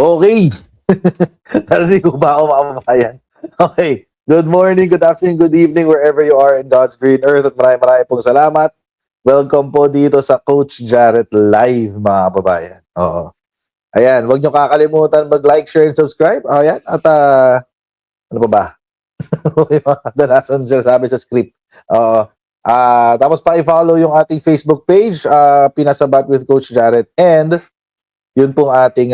Okay. Narinig ko ba ako, mga kababayan? Okay. Good morning, good afternoon, good evening, wherever you are in God's green earth. At maraming pong salamat. Welcome po dito sa Coach Jarrett Live, mga kababayan. Oo. Ayan, huwag nyo kakalimutan mag-like, share, and subscribe. Ayan, at ano pa ba? Yung mga kadalasan sinasabi sa script. Oo. Tapos pa-follow yung ating Facebook page, Pinasabat with Coach Jarrett. And yun pong ating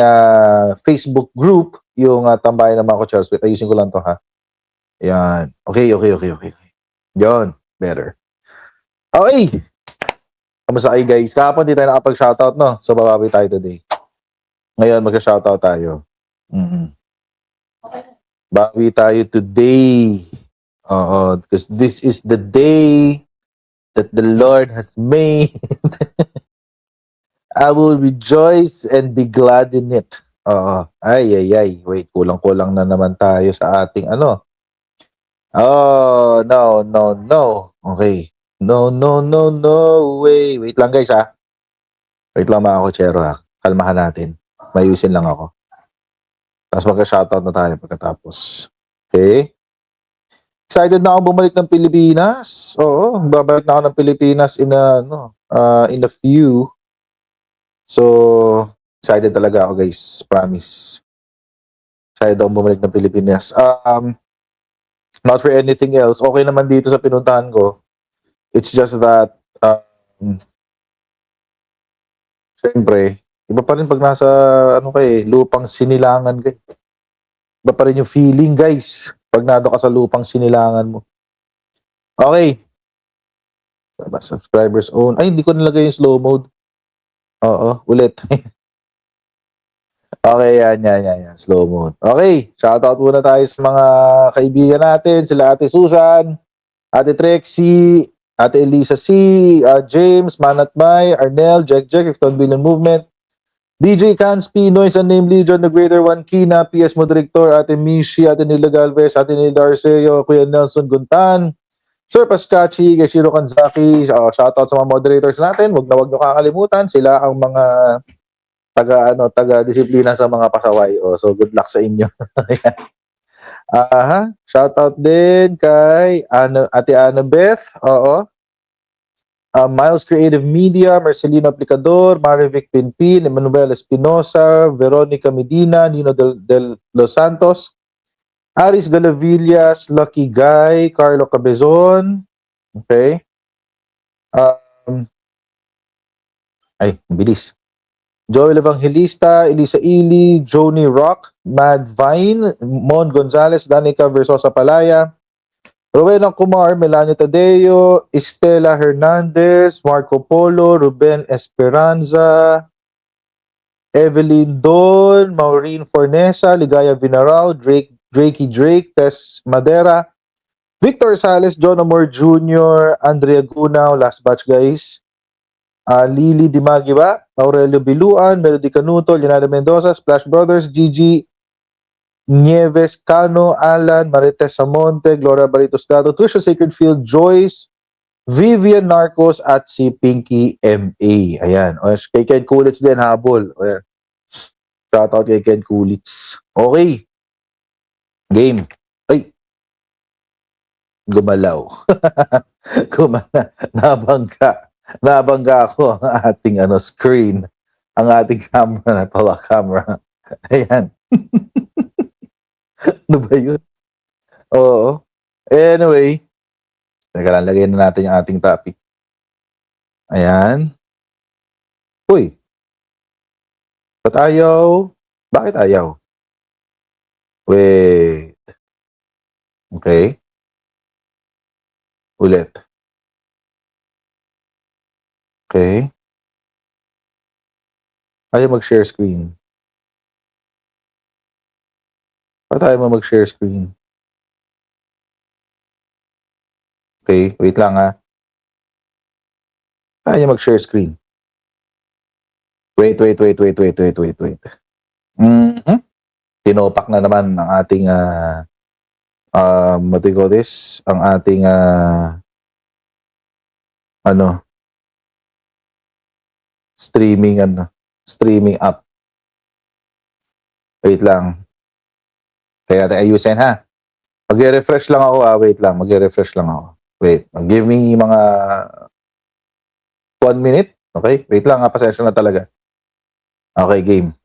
Facebook group, yung Tambayan ng mga Coaches. Wait, ayusin ko lang to, ha? Yan. Okay. Yun. Better. Okay. Kamusta kayo, guys? Kahapon di tayo nakapag-shoutout, no? So, babawi tayo today. Ngayon, mag-shoutout tayo. Bawi tayo today. Oo. Because this is the day that the Lord has made. I will rejoice and be glad in it. Oo. Ay. Wait, kulang-kulang na naman tayo sa ating ano. Oh, no. Okay. No way. Wait lang, guys, ha. Wait lang, mga kotsero, ha. Kalmahan natin. Mayusin lang ako. Tapos magka-shoutout na tayo pagkatapos. Okay? Excited na ako bumalik ng Pilipinas. Oo, babalik na ako ng Pilipinas in a few. So, excited talaga ako, guys. Promise. Excited ako bumalik ng Pilipinas. Not for anything else. Okay naman dito sa pinuntahan ko. It's just that, syempre, iba pa rin pag nasa, lupang sinilangan ka. Iba pa rin yung feeling, guys, pag nado ka sa lupang sinilangan mo. Okay. Subscribers own. Ay, hindi ko nilagay yung slow mode. Oo, ulit. Okay, yan. Slow mode. Okay, shoutout muna tayo sa mga kaibigan natin. Sila Ate Susan, Ate Trexie, Ate Elisa C, James, Manat May, Arnel, Jack, Ifton Billion Movement, DJ Cans, Pinoy, Unnamed Legion, The Greater One, Kina, PS Moderator, Ate Mishi, Ate Nila Galvez, Ate Nila Arceo, Kuya Nelson Guntan, Sir Pascachi, Gashiro Kanzaki, shoutout sa mga moderators natin. Wag nyo kakalimutan. Sila ang mga taga-disiplina sa mga pasaway. So good luck sa inyo. Shoutout din kay Ate Annabeth. Oo. Miles Creative Media, Marcelino Aplicador, Marivic Pinpin, Emmanuel Espinosa, Veronica Medina, Nino del Los Santos, Aris Galavillas, Lucky Guy, Carlo Cabezon. Okay. Bilis. Joel Evangelista, Elisa Ili, Joni Rock, Mad Vine, Mon Gonzalez, Danica Versosa Palaya, Rowena Kumar, Melania Tadeo, Estela Hernandez, Marco Polo, Ruben Esperanza, Evelyn Don, Maureen Fornesa, Ligaya Vinarao, Drakey Drake, Tess Madera, Victor Sales, John Amor Jr., Andrea Gunao, last batch, guys. Lily Dimagiba, Aurelio Biluan, Melody Canuto, Leonardo Mendoza, Splash Brothers, Gigi Nieves Cano, Alan, Marites Samonte, Gloria Baritos Dato, Twisha Sacred Field, Joyce, Vivian Narcos, at si Pinky M.A. Ayan. O, kay Ken Kulits din, habol. Ayan. Shoutout kay Ken Kulits. Okay. Game. Ay. Gumalaw. Nabangga ako ang ating screen. Ang ating camera, power camera. Ayan. Ano ba yun? Oo. Anyway, teka lang, lagyan na natin yung ating topic. Ayan. Uy. Ba't ayaw? Bakit ayaw? Wait. Okay. Ulit. Okay. Ayaw mag-share screen. Ba't ayaw mo mag-share screen? Okay, wait lang, ha. Ayaw mag-share screen. Wait. Tinopak na naman ang ating what do you call this? Ang ating streaming app. Wait lang. Kaya natin ayusin ha. Mag-refresh lang ako Wait lang. Mag-refresh lang ako. Wait. Give me mga 1 minute. Okay? Wait lang ha. Pasensya na talaga. Okay, game.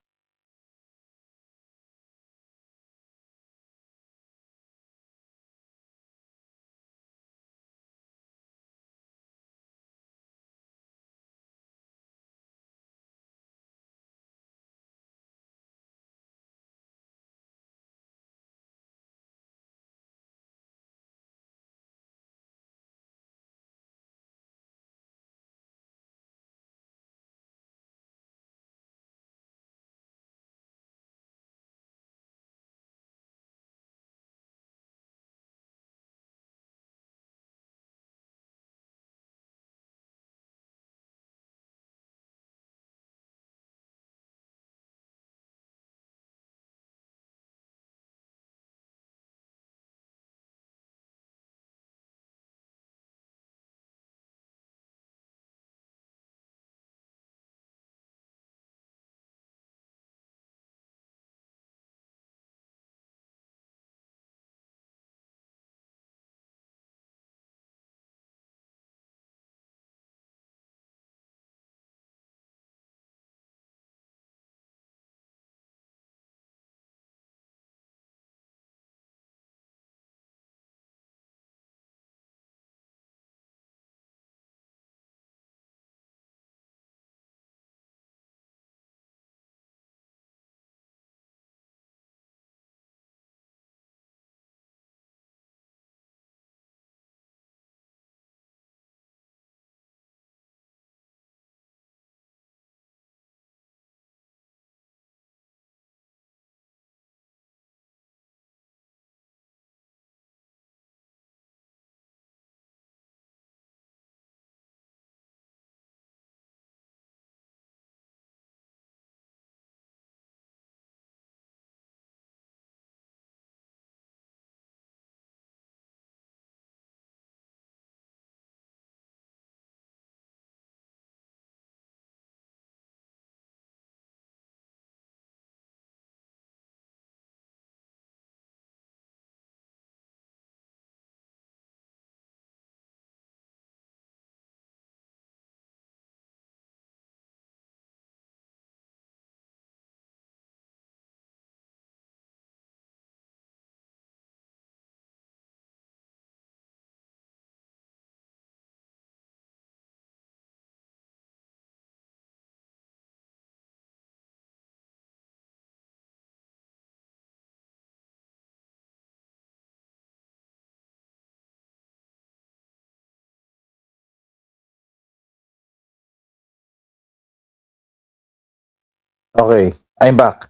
Okay. I'm back.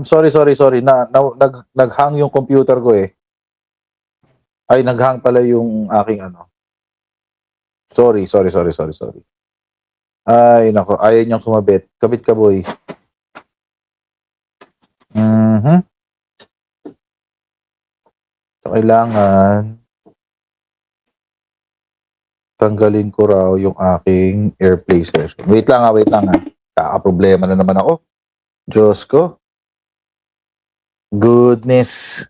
Sorry. Nag-hang yung computer ko eh. Ay, nag-hang pala yung aking ano. Sorry. Ay, nako. Ayaw niyang kumabit. Kabit ka, boy. Mhm. So, kailangan tanggalin ko raw yung aking AirPlay session. Wait lang ha. Kaka-problema na naman ako. Diyos ko. Goodness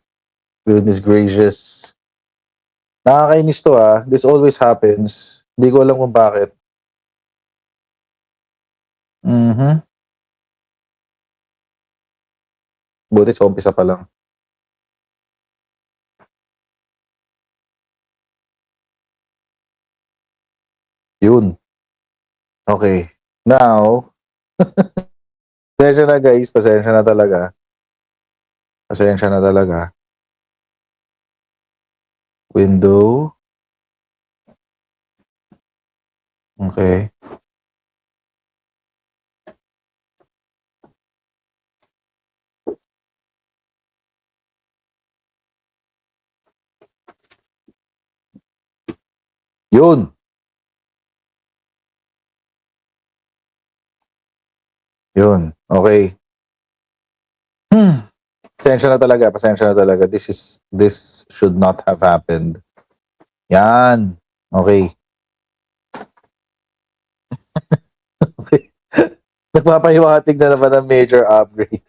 gracious. Nakakainis to ah. This always happens. Hindi ko alam kung bakit. Mhm. Buti sa umpisa pa lang. Yun. Okay. Now, pasensya na guys. Pasensya na talaga. Window. Okay. Yun. Okay. Pasensya na talaga. This should not have happened. Yan. Okay. Okay. Nagpapahiwatig na naman ng major upgrade.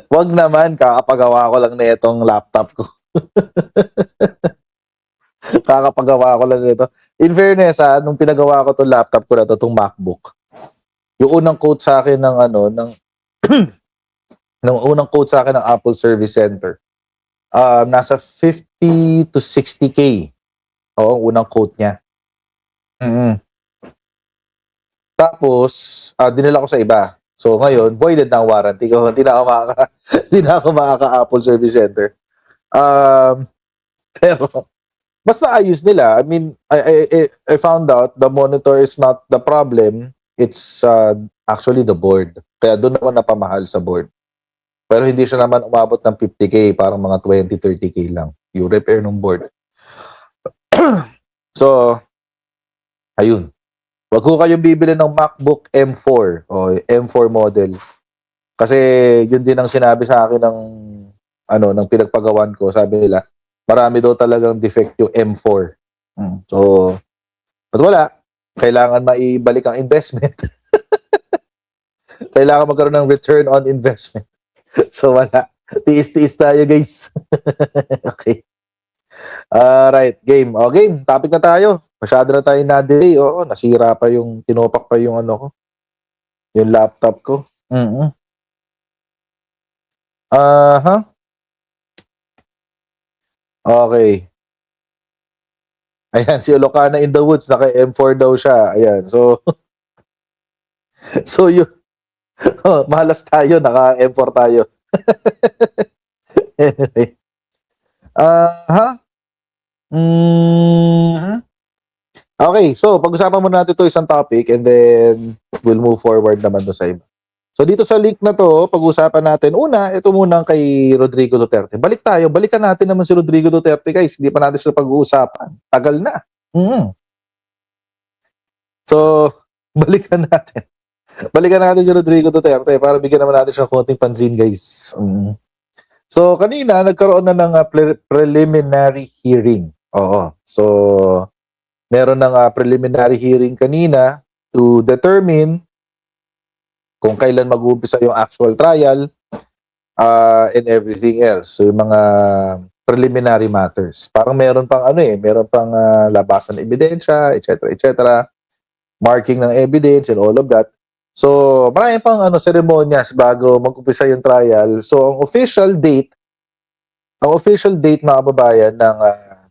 Wag naman, kakapagawa ko lang na itong laptop ko. Kakapagawa ko lang nito. In fairness, nung pinagawa ko 'tong laptop ko na 'to, 'tong MacBook, yung unang quote sa akin ng ano, ng nung unang quote sa akin ng Apple Service Center, nasa 50 to 60K. Oo, ang unang quote niya. Mm. Tapos, dinala ko sa iba. So ngayon, voided na ang warranty ko. Hindi na ako hindi na ako makaka-Apple Service Center. Um, pero basta ayos nila. I mean, I found out the monitor is not the problem. It's actually the board. Kaya doon ako napamahal sa board. Pero hindi siya naman umabot ng 50K, parang mga 20, 30K lang. Yung repair ng board. So, ayun. Wag ko kayong bibili ng MacBook M4 o M4 model. Kasi yun din ang sinabi sa akin ng ng pinagpagawan ko. Sabi nila, marami daw talagang defect yung M4. So, but wala. Kailangan maibalik ang investment. Kailangan magkaroon ng return on investment. So, wala. Tiis-tiis tayo, guys. Okay. Alright, game. O, game. Topic na tayo. Masyado na tayo na-delay. Oo, nasira pa yung, tinopak pa yung ano ko. Yung laptop ko. Okay. Ayan, si Olocana in the Woods, naka M4 daw siya. Ayan, so, so yun. Mahalas tayo, naka M4 tayo. Anyway. Okay, so pag-usapan muna natin ito isang topic and then we'll move forward naman doon sa iba. So dito sa link na to, pag-usapan natin, una, ito muna kay Rodrigo Duterte. Balikan natin naman si Rodrigo Duterte, guys. Hindi pa natin sila pag-uusapan. Tagal na. So, balikan natin. Balikan natin si Rodrigo Duterte para bigyan naman natin siya konting pansin, guys. So, kanina, nagkaroon na ng preliminary hearing. Oo. So, meron ng preliminary hearing kanina to determine kung kailan mag-uumpisa yung actual trial and everything else. So, yung mga preliminary matters. Parang meron pang meron pang labasan ng ebidensya, etc. Marking ng evidence and all of that. So, marami pang seremonyas bago mag-umpisa yung trial. So, ang official date mga kababayan ng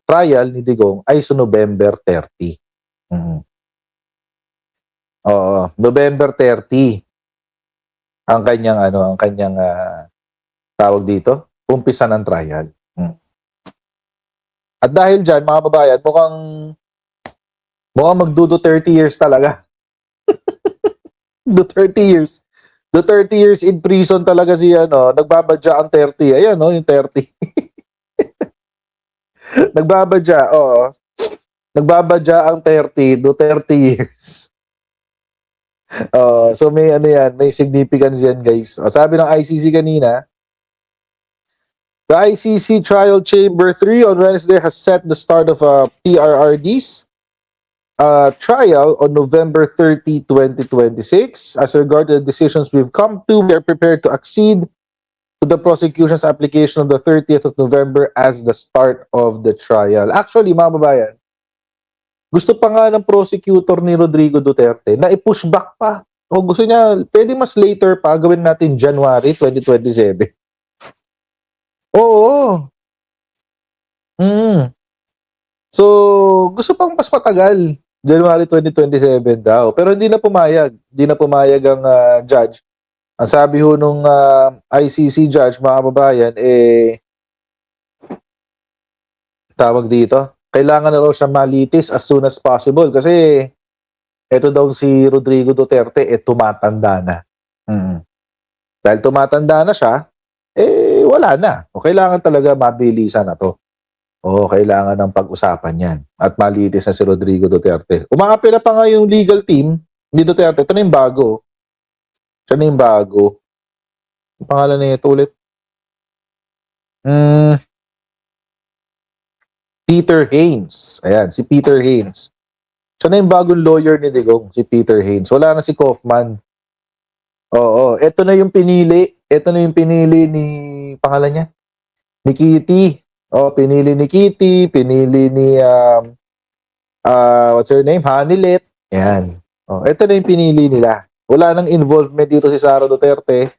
trial ni Digong ay sa November 30. Oo, November 30 ang kanyang tawag dito, umpisa ng trial. At dahil diyan, mga kababayan, mukhang magdudo 30 years talaga. Do 30 years. Do 30 years in prison talaga si nagbabadya ang 30. Ayan yung 30. Nagbabadya, oo. Nagbabadya ang 30, do 30 years. So may may significance yan, guys. Sabi ng ICC kanina, the ICC Trial Chamber 3 on Wednesday has set the start of PRRD's trial on November 30, 2026. As regard to the decisions we've come to, we are prepared to accede to the prosecution's application on the 30th of November as the start of the trial. Actually, mga babayan, gusto pa nga ng prosecutor ni Rodrigo Duterte na i-push back pa. O gusto niya, pwede mas later pa, gawin natin January 2027. Oo. So, gusto pang mas matagal. January 2027 daw. Pero hindi na pumayag. Hindi na pumayag ang judge. Ang sabi ho nung ICC judge, mga kababayan, tawag dito, kailangan na raw siya malitis as soon as possible kasi eto daw si Rodrigo Duterte tumatanda na. Dahil tumatanda na siya, wala na. O kailangan talaga mabilisan na to. O kailangan ng pag-usapan yan. At malitis na si Rodrigo Duterte. Umaapela pa nga yung legal team ni Duterte. Ito na yung bago. Siya na yung bago. Ang pangalan na ito ulit. Peter Haynes. Ayan, si Peter Haynes. Siya na yung bagong lawyer ni Digong, si Peter Haynes. Wala na si Kaufman. Oo, ito na yung pinili. ito na yung pinili ni, pangalan niya? Ni Kitty. Pinili ni Kitty, pinili ni, what's her name? Hanilet. Yan. Ito na yung pinili nila. Wala nang involvement dito si Sara Duterte.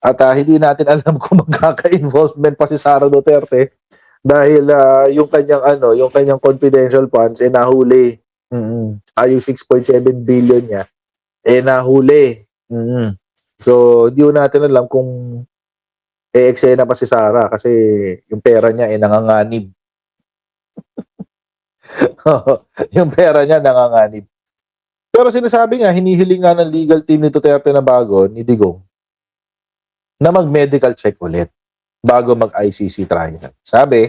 At hindi natin alam kung magkaka-involvement pa si Sara Duterte dahil yung kanyang confidential funds nahuli. Yung 6.7 billion niya nahuli. So, hindi natin alam kung eksena pa si Sara kasi yung pera niya nanganganib. Yung pera niya nanganganib. Pero sinasabi nga, hinihiling nga ng legal team ni Duterte na bago, ni Digong, na mag-medical check ulit bago mag-ICC trial. Sabi,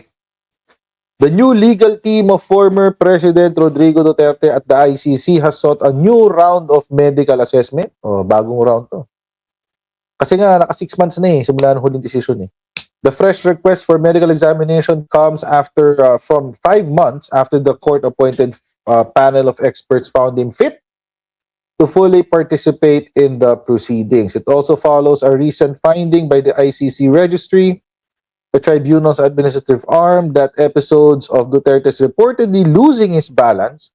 the new legal team of former President Rodrigo Duterte at the ICC has sought a new round of medical assessment. Bagong round to. Kasi nga, naka 6 months na simula ng huling decision The fresh request for medical examination comes after from 5 months after the court-appointed panel of experts found him fit to fully participate in the proceedings. It also follows a recent finding by the ICC registry, the tribunal's administrative arm, that episodes of Duterte's reportedly losing his balance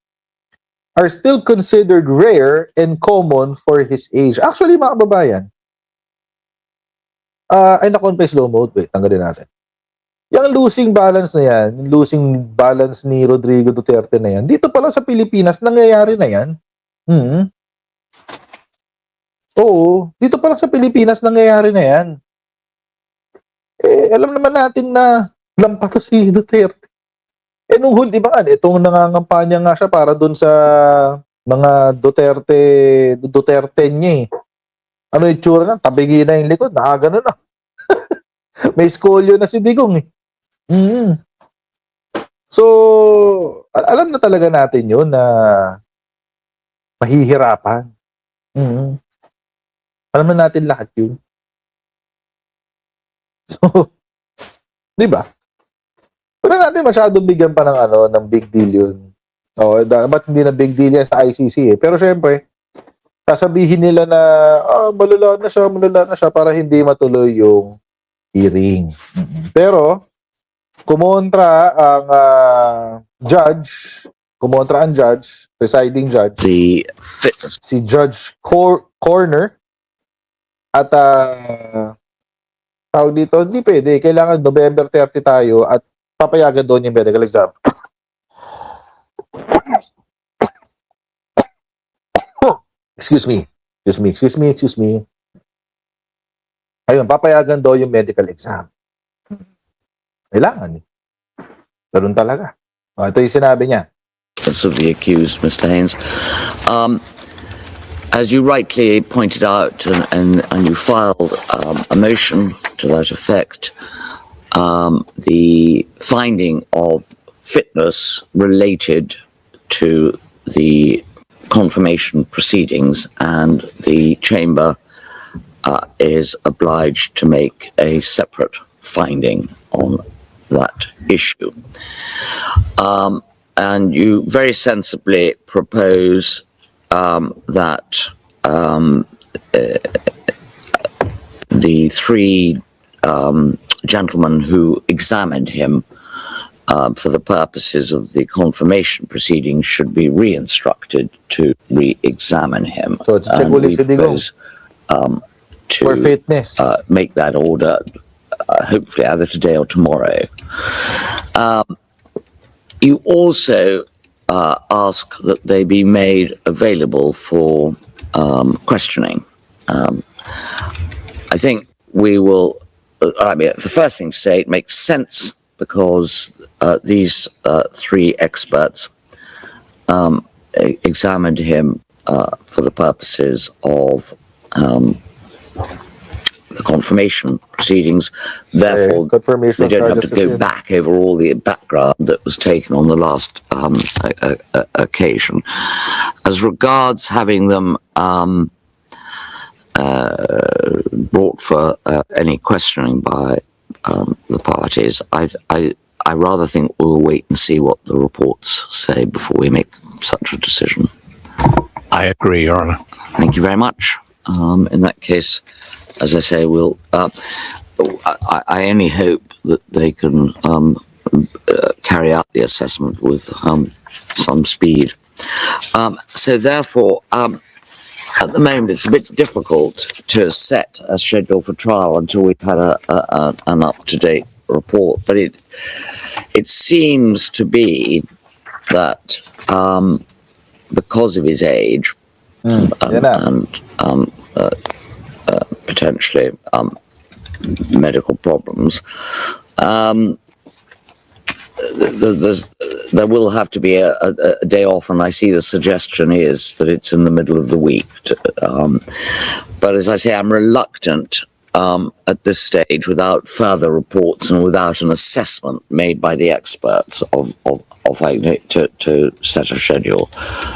are still considered rare and common for his age. Actually, mga kababayan, naka-on slow mode. Wait, tanggalin natin. Yung losing balance na yan, losing balance ni Rodrigo Duterte na yan, dito pala sa Pilipinas, nangyayari na yan. Oo, dito pa lang sa Pilipinas nangyayari na yan. Alam naman natin na lampa to si Duterte. Nung huli, di ba itong nangangampanya nga siya para dun sa mga Duterte niya Ano yung tsura na? Tabigi na yung likod, nakagano na. May skolyo na si Digong So, alam na talaga natin yun na mahihirapan. Alam na natin lahat yun. So, di ba? Pero natin masyadong bigyan pa ng big deal yun. Ba't hindi na big deal yan sa ICC Pero syempre, sasabihin nila na malala na siya para hindi matuloy yung hearing. Pero, kumontra ang presiding judge, si Judge Corner, at tawag dito, hindi pwede. Kailangan November 30 tayo at papayagan doon yung medical exam. Excuse me. Ayun, papayagan daw yung medical exam. Kailangan Ganun talaga. Ito yung sinabi niya. Of the accused, Mr. Haynes. As you rightly pointed out, and you filed a motion to that effect, the finding of fitness related to the confirmation proceedings, and the Chamber is obliged to make a separate finding on that issue. And you very sensibly propose that the three gentlemen who examined him for the purposes of the confirmation proceedings should be re-instructed to re-examine him. So and we propose to for fitness. Make that order hopefully either today or tomorrow. You also ask that they be made available for questioning. I think we will, the first thing to say, it makes sense because these three experts examined him for the purposes of the confirmation proceedings. Therefore, they don't have to go back over all the background that was taken on the last occasion. As regards having them brought for any questioning by the parties, I rather think we'll wait and see what the reports say before we make such a decision. I agree, Your Honour. Thank you very much. In that case, as I say, I only hope that they can carry out the assessment with some speed. So therefore, at the moment, it's a bit difficult to set a schedule for trial until we've had an up-to-date report. But it seems to be that because of his age and potentially medical problems, there will have to be a day off, and I see the suggestion is that it's in the middle of the week. But as I say, I'm reluctant at this stage, without further reports and without an assessment made by the experts of to set a schedule.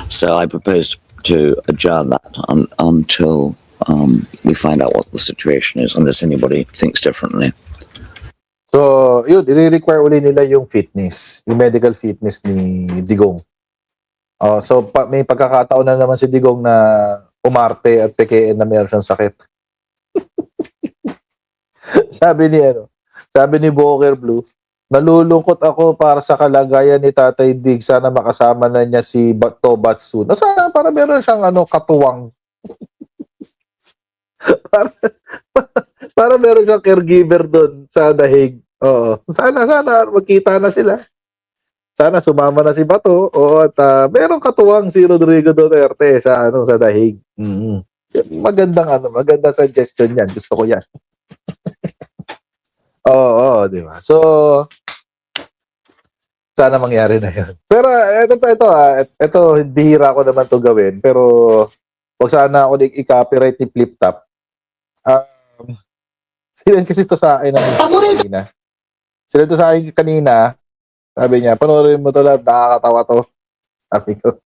So I propose to adjourn that until we find out what the situation is, unless anybody thinks differently. So, yun, i-require uli nila yung fitness, yung medical fitness ni Digong. So, may pagkakataon na naman si Digong na umarte at pekein na meron siyang sakit. Sabi ni Boker Blue, nalulungkot ako para sa kalagayan ni Tatay Dig. Sana makasama na niya si Tobat soon. Sana para meron siyang katuwang. para meron siyang caregiver doon sa Dahig. Oo. Sana magkita na sila. Sana sumama na si Bato. Oo, at merong katuwang si Rodrigo Duterte sa Dahig. Magandang suggestion 'yan. Gusto ko 'yan. Oo, di ba? So sana mangyari na 'yan. Pero ito bihira ko naman 'to gawin, pero wag sana ako i-copyright ni Flip Top. Sila kasi ito sa akin kanina. Sila ito sa akin kanina. Sabi niya, panoorin mo ito lang, nakakatawa to. Sabi ko,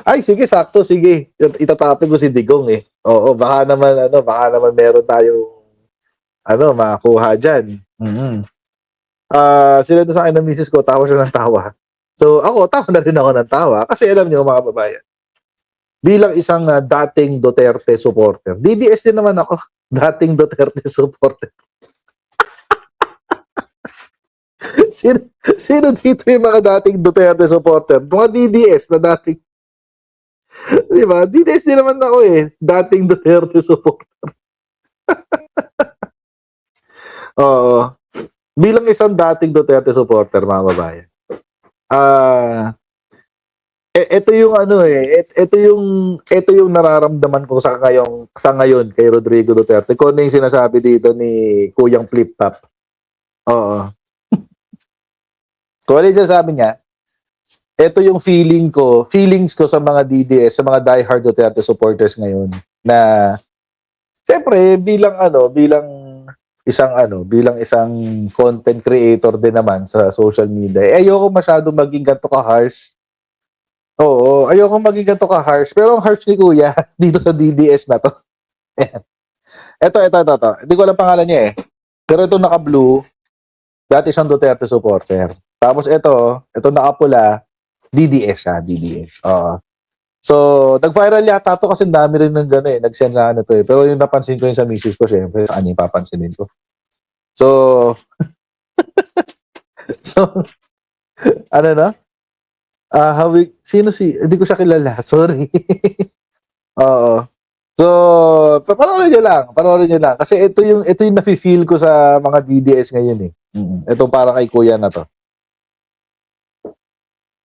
ay sige, sakto, sige. Itatapin ko si Digong eh. Oo, baka naman meron tayong makakuha dyan. Sila ito sa akin ng misis ko, tawa siya ng tawa. So ako, tawa na rin ako ng tawa. Kasi alam niyo mga kababayan, bilang isang dating Duterte supporter, DDS din naman ako. Dating Duterte supporter. Sino dito yung mga dating Duterte supporter? Mga DDS na dating. Di ba? DDS din naman ako eh. Dating Duterte supporter. Oo. Bilang isang dating Duterte supporter, mga babayan. Ito yung ito yung nararamdaman ko sa ngayon kay Rodrigo Duterte. Kung ano yung sinasabi dito ni Kuyang Flip Top. Oo. Kung ano yung sinasabi niya, ito yung feelings ko sa mga DDS, sa mga diehard Duterte supporters ngayon na syempre bilang isang content creator din naman sa social media. Ayoko masyado maging ganito ka-harsh. Oo, ayoko maging ganito ka-harsh. Pero ang harsh ni Kuya dito sa DDS na to. Ito. Hindi ko alam pangalan niya eh. Pero ito naka-blue, dati siyang Duterte supporter. Tapos ito naka-pula, DDS siya, DDS. Oo. So, nag-viral yata to kasi dami rin ng gano'n eh. Nag-send sa to eh. Pero yung napansin ko yung sa misis ko, syempre, sa kanya papansinin ko. So, hindi ko siya kilala. Sorry. Oo. So, panoorin niyo lang. Kasi ito yung nafe-feel ko sa mga DDS ngayon eh. Ito para kay Kuya na to.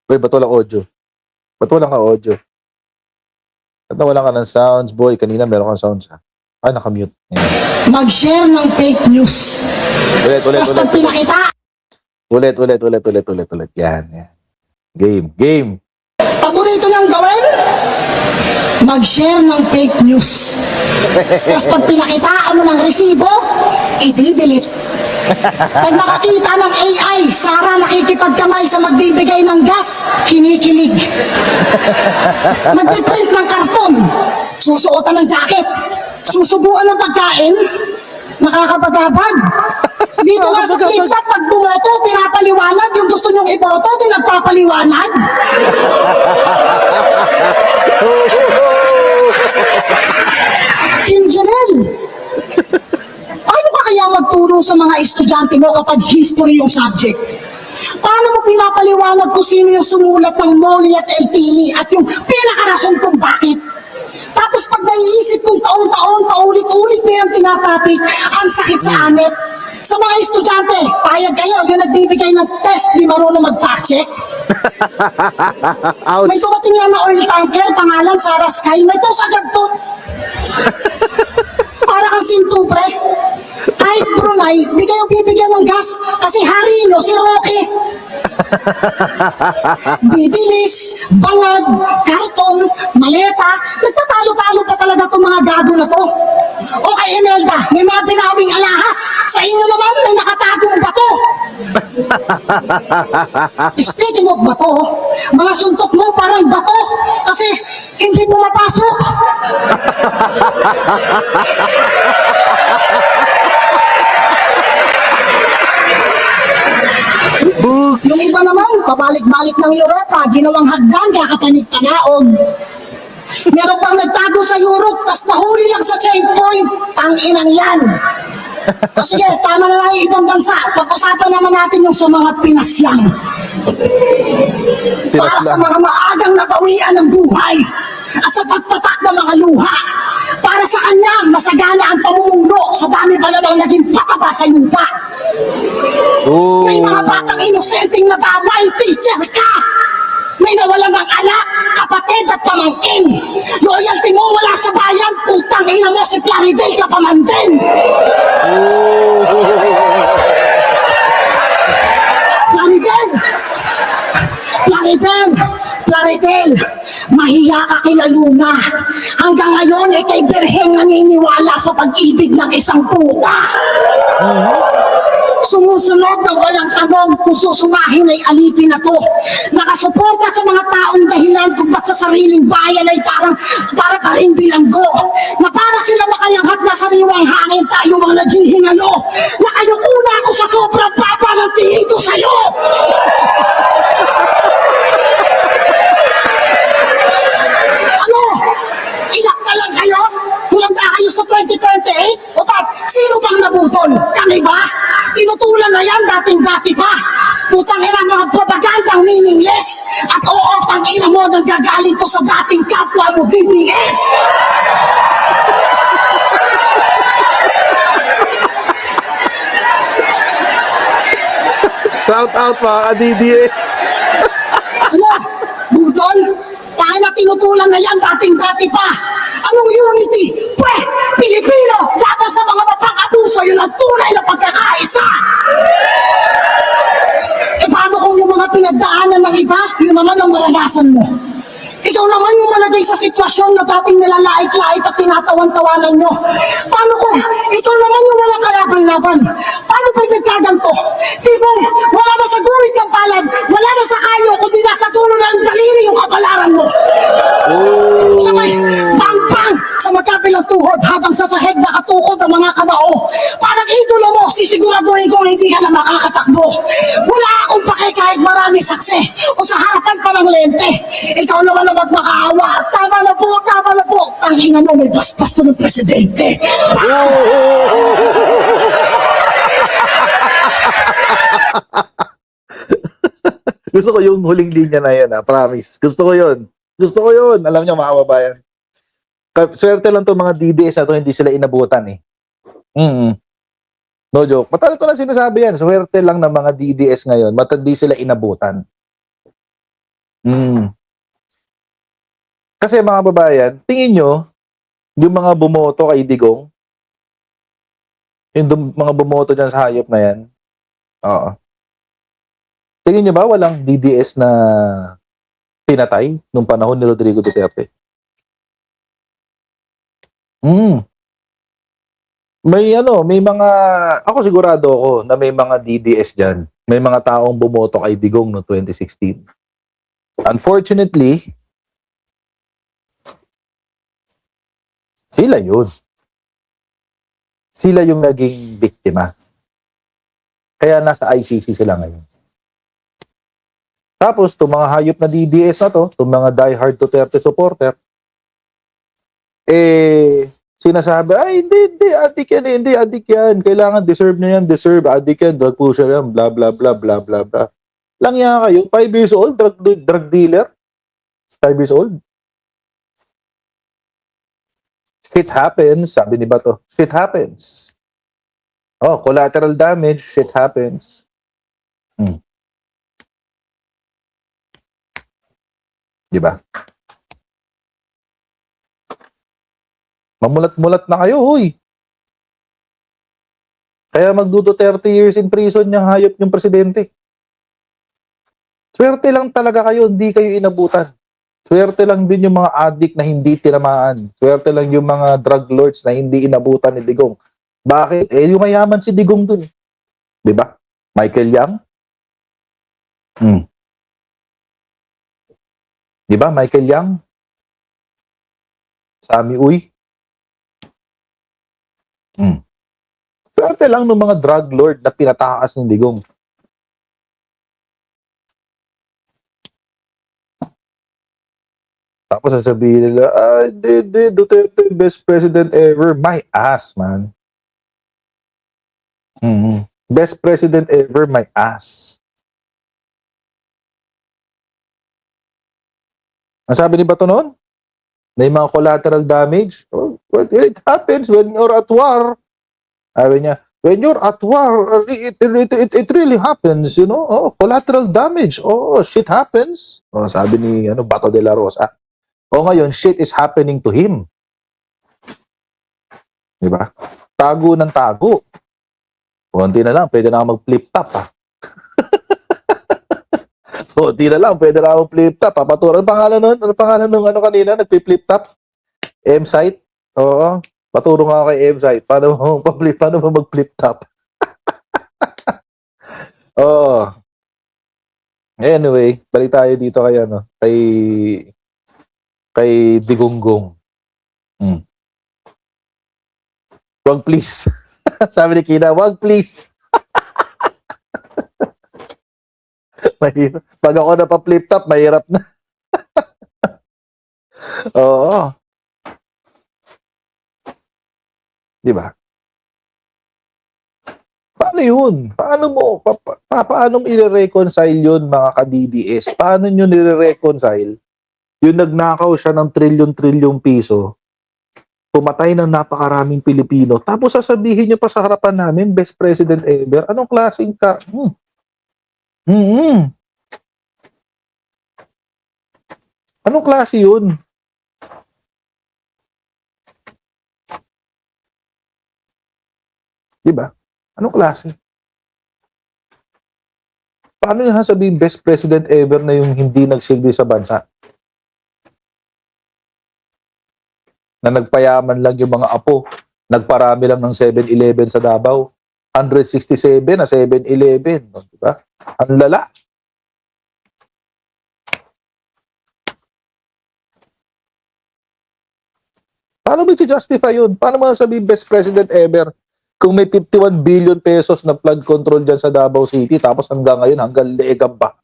Uy, ba't walang audio? Ba't walang ka audio? Ba't wala ka ng sounds, boy? Kanina meron kang sounds ha? Nakamute. Ayan. Mag-share ng fake news. Ulit. Tapos pag pinakita. Ulit. Yan. Game. Paborito niyang gawin? Mag-share ng fake news. Tapos pag pinakitaan mo ng resibo, i-delete. Pag nakakita ng AI, Sarah nakikipagkamay sa magbibigay ng gas, kinikilig. Magpiprint ng karton, susuotan ng jacket, susubuan ng pagkain, nakakabagabag. Dito nga sa Fliptop, pag bumoto, pinapaliwanag. Yung gusto nyong iboto, di nagpapaliwanag. Kim Janelle, magturo sa mga estudyante mo kapag history yung subject? Paano mo pinapaliwanag kung sino yung sumulat ng Moli at El Pili at yung pinakarason kung bakit? Tapos pag naiisip kong taon-taon, paulit-ulit na yung tinatapik, ang sakit sa anit. Sa mga estudyante, payag kayo, yung nagbibigay ng test, di marunong mag-fact check. May dumating yan na oil tanker, pangalan Sarah Sky, may post agad to. Para kang sintubre. Kahit Brunei, di kayo bibigyan ng gas kasi harino si Roque. Bibilis, bangag, karton, maleta, nagtatalo-talo pa talaga itong mga gago na to. O kay Imelda, may mga pinawing alahas. Sa inyo naman, may nakatagong bato. Speaking of bato, mga suntok mo parang bato kasi hindi pumapasok. Yung iba naman, pabalik-balik ng Europa, ginawang hagdan, kakapanig panaog. Meron pang nagtago sa Europe, tas nahuli lang sa checkpoint. Tang-inang yan. O sige, tama na lang yung ibang bansa. Pag-usapan naman natin yung sa mga Pinaslang. Para sa mga maagang nabawian ng buhay at sa pagpatak ng mga luha. Para sa kanya, masagana ang pamumuno sa dami pa namang naging pataba sa lupa. May mga batang inosenteng nadamay, teacher ka! May nawalan ng anak, kapatid at pamangkin. Loyalty mo wala sa bayan, putang ina mo si Plaridel ka pa man din. Plaridel, mahiya ka kila Luna. Hanggang ngayon, kay Berheng naniniwala sa pag-ibig ng isang puta. Sumusunod ng walang tanong kung susumahin ay alipin na to. Nakasuporta sa mga taong dahilan kung ba't sa sariling bayan ay para pa rin bilanggo. Na para sila makalanghap na sariwang hangin, tayo ang naghihingalo. Nakayukuna ako sa sobrang papa ng tingin ko sa'yo. Ano? Iyak na lang kayo? Tulanda kayo sa 2028? O ba't sino bang nabutol? Kami ba? Tinutulan na yan dating-dati pa. Putang ina mga propagandang meaningless. At oo, tangina mo nang gagaling to sa dating kapwa mo, DDS. Shout out mga DDS. Ano? Budol? Tayo na tinutulan na yan dating-dati pa. Anong unity? Pwe! Pilipino! Laban sa mga mapang-abuso, yun ang tunay na pagkakaisa! E paano kung yung mga pinagdaanan ng iba, yun naman ang maranasan mo? Ikaw naman yung malagay sa sitwasyon na dating nilalait-lait at tinatawan-tawanan nyo. Paano kung ikaw naman yung walang kalaban-laban? Paano pa'y nagkaganto? Tipong wala na sa guwit ng palad, wala na sa kayo, kundi nasa dulo ng daliri yung kapalaran mo. Sabay, bang-bang sa magkabilang tuhod habang sa sahig nakatukod ang mga kamao. Parang idolo mo, sisiguraduhin kong hindi ka na makakatakbo. Wala akong pake kahit marami saksi o sa harapan pa ng lente. Ikaw naman ang magmakaawa. Tama na po, tama na po. Tangina mo, may baspas to ng presidente. Gusto ko yung huling linya na yun, promise. Gusto ko yun. Gusto ko yun. Alam niyo, mga kababayan. Swerte lang to mga DDS na to, hindi sila inabutan eh. No joke. Matagal ko na sinasabi yan. Swerte lang ng mga DDS ngayon. Hindi sila inabutan. Kasi mga babayan, tingin nyo, yung mga bumoto kay Digong, yung mga bumoto dyan sa hayop na yan, oo. Tingin nyo ba walang DDS na pinatay nung panahon ni Rodrigo Duterte? May mga, ako sigurado ako na may mga DDS dyan. May mga taong bumoto kay Digong noong 2016. Unfortunately, sila yun. Sila yung naging biktima. Kaya nasa ICC sila ngayon. Tapos, itong mga hayop na DDS na to, itong mga die-hard Duterte supporter, sinasabi, ay, hindi, adik yan, hindi, adik yan. Kailangan, deserve niya yan, deserve, adik yan, drug pusher yan, blah, blah, blah, blah, blah, blah. Lang yan kayo, 5 years old, drug dealer, 5 years old. Shit happens, sabi ni Bato, shit happens. Oh, collateral damage, shit happens. Diba? Mamulat-mulat na kayo, huy. Kaya magduto 30 years in prison yung hayop yung presidente. Swerte lang talaga kayo, hindi kayo inabutan. Swerte lang din yung mga addict na hindi tinamaan. Swerte lang yung mga drug lords na hindi inabutan ni Digong. Bakit? Eh, yung mayaman si Digong dun. Diba? Michael Yang? Diba? Michael Yang? Sami Uy? Swerte lang ng mga drug lord na pinatakas ni Digong. Tapos sasabihin nila, Duterte, best president ever. My ass, man. Best president ever, my ass. Ang sabi ni Bato noon, na yung mga collateral damage, well, it happens when you're at war. Sabi niya, when you're at war, it really happens, you know? Oh, collateral damage. Oh, shit happens. Oh, sabi ni Bato de la Rosa. O ngayon, shit is happening to him. Diba? Tago ng tago. Konti na lang, pwede na ako mag-flip top, ha? Konti na lang, pwede na ako mag-flip top. Papaturan, pangalan nun? Ano pangalan nung kanina? Nag-flip top? M-site? Oo. Paturo nga ako kay M-site. Paano mo mag-flip top? Oo. Anyway, balik tayo dito kay Digonggong. Wag please. Sabi ni Kina, wag please. Mahirap. Pag ako napa-flip top, mahirap na. Oo. Di ba? Paano yun? Paano mo i-reconcile yun, mga ka-DDS? Paano nyo nire-reconcile? Yung nagnakaw siya ng trilyon-trilyong piso, pumatay ng napakaraming Pilipino, tapos sasabihin nyo pa sa harapan namin, best president ever. Anong klaseng ka? Anong klase yun? Diba? Anong klase? Paano nyo sasabihin best president ever na yung hindi nagsilbi sa bansa? Na nagpayaman lang yung mga apo, nagparami lang ng 7-Eleven sa Davao. 167 na 7-Eleven. Diba? Ang lala. Paano mo i-justify yun? Paano mo sabihin best president ever kung may 51 billion pesos na flood control dyan sa Davao City tapos hanggang ngayon, hanggang leeg ang baha?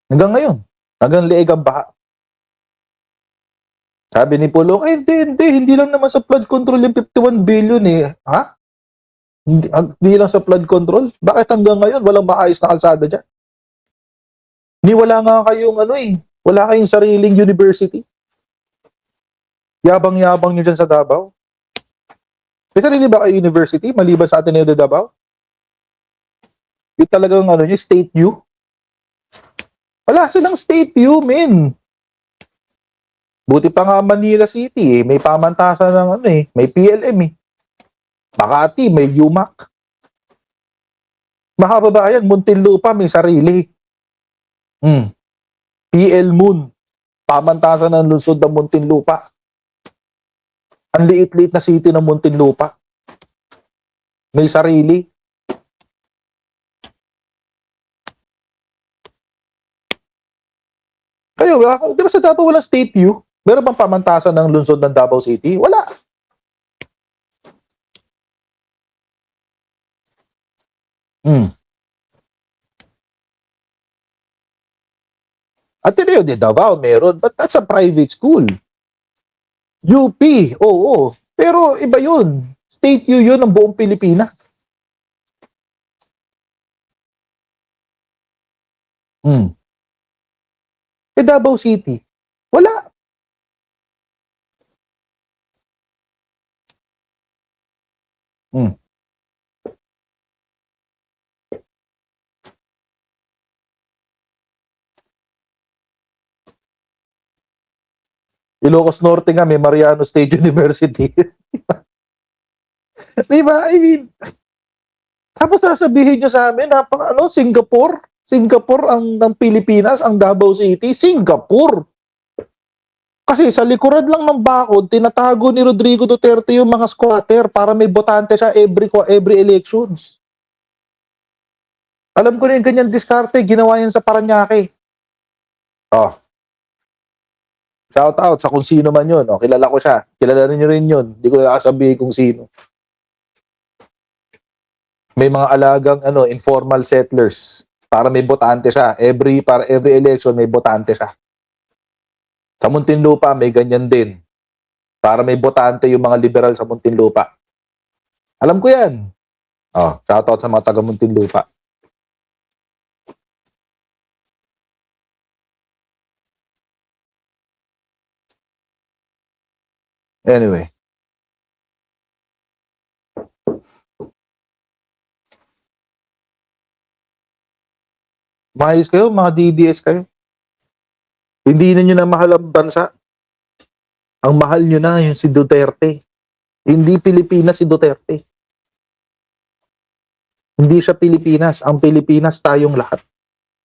Hanggang ngayon, hanggang leeg ang baha. Sabi ni Pulong, hindi lang naman sa flood control yung 51 billion eh. Ha? Hindi lang sa flood control? Bakit hanggang ngayon walang maayos na kalsada dyan? Wala nga kayong wala kayong sariling university. Yabang-yabang nyo dyan sa Davao. May sarili ba kayo university maliban sa Ateneo de Davao? Yung talagang State U? Wala silang State U, men. Buti pa nga Manila City may pamantasan ng may PLM Makati may UMAC. Mga kababayan, Muntinlupa may sarili. PL Moon, pamantasan ng lungsod ng Muntinlupa. Ang liit-liit na city ng Muntinlupa. May sarili. Kayo, di ba sa Davao walang State U? Meron bang pamantasan ng lungsod ng Davao City? Wala. Ateneo de Davao meron, but that's a private school. UP, oo. Pero iba yun. State yun ng buong Pilipinas. Davao City, wala. Ilocos Norte nga, may Mariano State University. Diba? I mean, tapos sasabihin nyo sa amin, Singapore? Singapore ng Pilipinas, ang Davao City? Singapore! Kasi sa likuran lang ng bakod, tinatago ni Rodrigo Duterte yung mga squatter para may botante siya every elections. Alam ko na yung ganyan diskarte, ginawa yan sa Paranaque. Shout out sa kung sino man yun. Kilala ko siya. Kilala niyo rin yun. Hindi ko na sabihin kung sino. May mga alagang informal settlers para may botante siya. Para every election may botante siya. Sa Muntinlupa may ganyan din. Para may botante yung mga liberal sa Muntinlupa. Alam ko yan. Shout out sa mga taga Muntinlupa. Anyway. Maayos kayo, mga DDS kayo. Hindi na nyo na mahal ang bansa. Ang mahal nyo na yung si Duterte. Hindi Pilipinas si Duterte. Hindi siya Pilipinas. Ang Pilipinas tayong lahat.